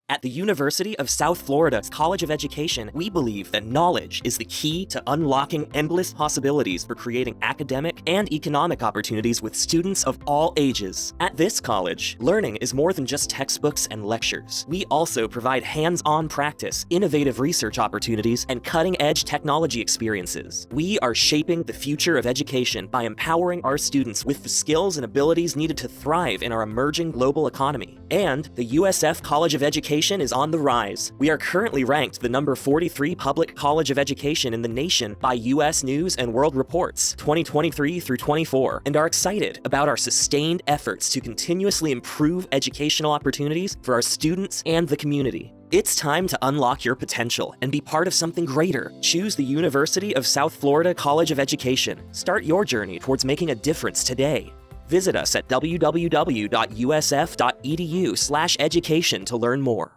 At the University of South Florida College of Education, we believe that knowledge is the key to unlocking endless possibilities for creating academic and economic opportunities with students of all ages. At this college, learning is more than just textbooks and lectures. We also provide hands-on practice, innovative research opportunities, and cutting-edge technology experiences. We are shaping the future of education by empowering our students with the skills and abilities needed to thrive in our emerging global economy. And the USF College of Education is on the rise. We are currently ranked the number 43 public college of education in the nation by U.S. News and World Reports 2023 through 24, and are excited about our sustained efforts to continuously improve educational opportunities for our students and the community. It's time to unlock your potential and be part of something greater. Choose the University of South Florida College of Education. Start your journey towards making a difference today. Visit us at www.usf.edu/education to learn more.